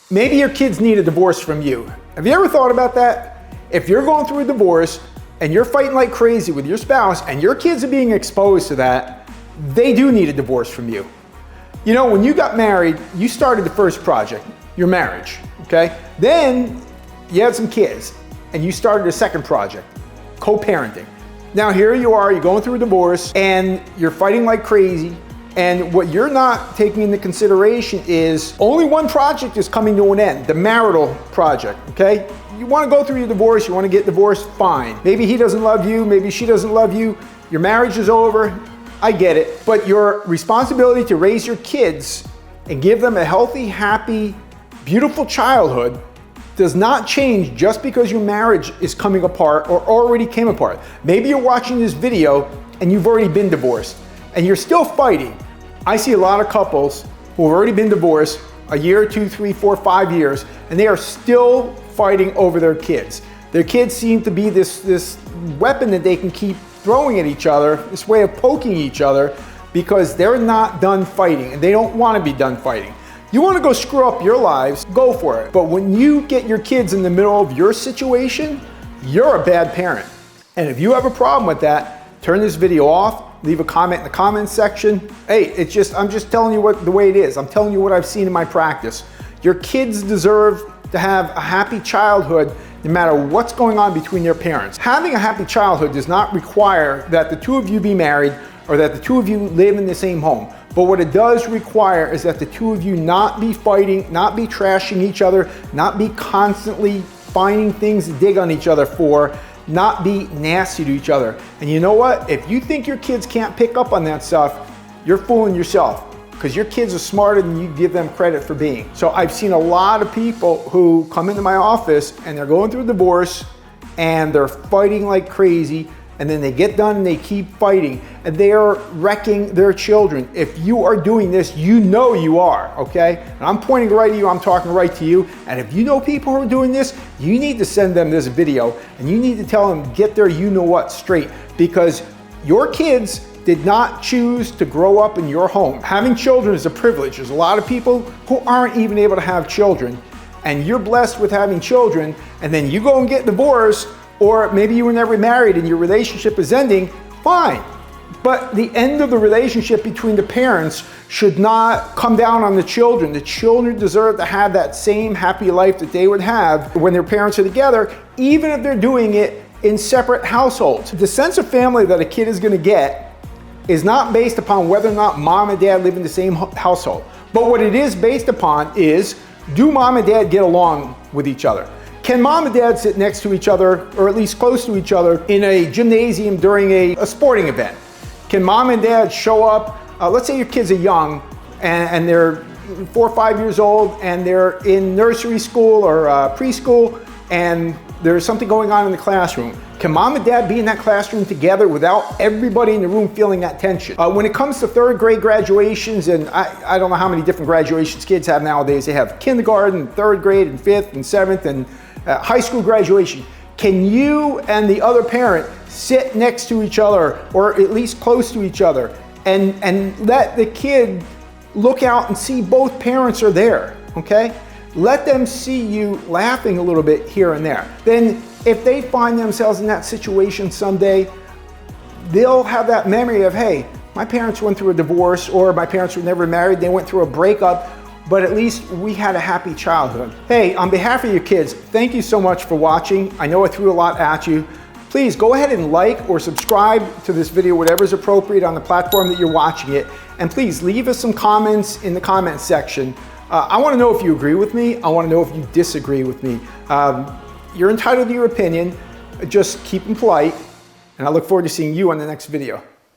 Maybe your kids need a divorce from you. Have you ever thought about that? If you're going through a divorce and you're fighting like crazy with your spouse and your kids are being exposed to that, they do need a divorce from you. You know, when you got married, you started the first project, your marriage, okay? Then you had some kids and you started a second project, co-parenting. Now here you are, you're going through a divorce and you're fighting like crazy. And what you're not taking into consideration is only one project is coming to an end, the marital project, okay? You want to go through your divorce, you want to get divorced, fine. Maybe he doesn't love you, maybe she doesn't love you, your marriage is over, I get it. But your responsibility to raise your kids and give them a healthy, happy, beautiful childhood does not change just because your marriage is coming apart or already came apart. Maybe you're watching this video and you've already been divorced and you're still fighting. I see a lot of couples who have already been divorced a year, 2, 3, 4, 5 years, and they are still fighting over their kids. Their kids seem to be this weapon that they can keep throwing at each other, this way of poking each other, because they're not done fighting and they don't want to be done fighting. You want to go screw up your lives, go for it. But when you get your kids in the middle of your situation, you're a bad parent. And if you have a problem with that, turn this video off, leave a comment in the comments section. Hey, I'm just telling you the way it is. I'm telling you what I've seen in my practice. Your kids deserve to have a happy childhood no matter what's going on between their parents. Having a happy childhood does not require that the two of you be married or that the two of you live in the same home. But what it does require is that the two of you not be fighting, not be trashing each other, not be constantly finding things to dig on each other for, not be nasty to each other. And you know what? If you think your kids can't pick up on that stuff, you're fooling yourself, because your kids are smarter than you give them credit for being. So I've seen a lot of people who come into my office and they're going through a divorce and they're fighting like crazy, and then they get done and they keep fighting and they are wrecking their children. If you are doing this, you know you are, okay? And I'm pointing right at you, I'm talking right to you. And if you know people who are doing this, you need to send them this video and you need to tell them, get their you-know-what straight, because your kids did not choose to grow up in your home. Having children is a privilege. There's a lot of people who aren't even able to have children, and you're blessed with having children, and then you go and get divorced, or maybe you were never married and your relationship is ending, fine. But the end of the relationship between the parents should not come down on the children. The children deserve to have that same happy life that they would have when their parents are together, even if they're doing it in separate households. The sense of family that a kid is gonna get is not based upon whether or not mom and dad live in the same household. But what it is based upon is, do mom and dad get along with each other? Can mom and dad sit next to each other, or at least close to each other, in a gymnasium during a sporting event? Can mom and dad show up, let's say your kids are young and they're 4 or 5 years old and they're in nursery school or preschool and there's something going on in the classroom. Can mom and dad be in that classroom together without everybody in the room feeling that tension? When it comes to third grade graduations, and I don't know how many different graduations kids have nowadays. They have kindergarten, third grade, and fifth, and seventh, and high school graduation. Can you and the other parent sit next to each other, or at least close to each other, and let the kid look out and see both parents are there, okay? Let them see you laughing a little bit here and there. Then if they find themselves in that situation someday, they'll have that memory of, hey, my parents went through a divorce, or my parents were never married, they went through a breakup, but at least we had a happy childhood. Hey, on behalf of your kids, thank you so much for watching. I know I threw a lot at you. Please go ahead and like or subscribe to this video, whatever is appropriate on the platform that you're watching it. And please leave us some comments in the comments section. I want to know if you agree with me. I want to know if you disagree with me. You're entitled to your opinion. Just keep them polite. And I look forward to seeing you on the next video.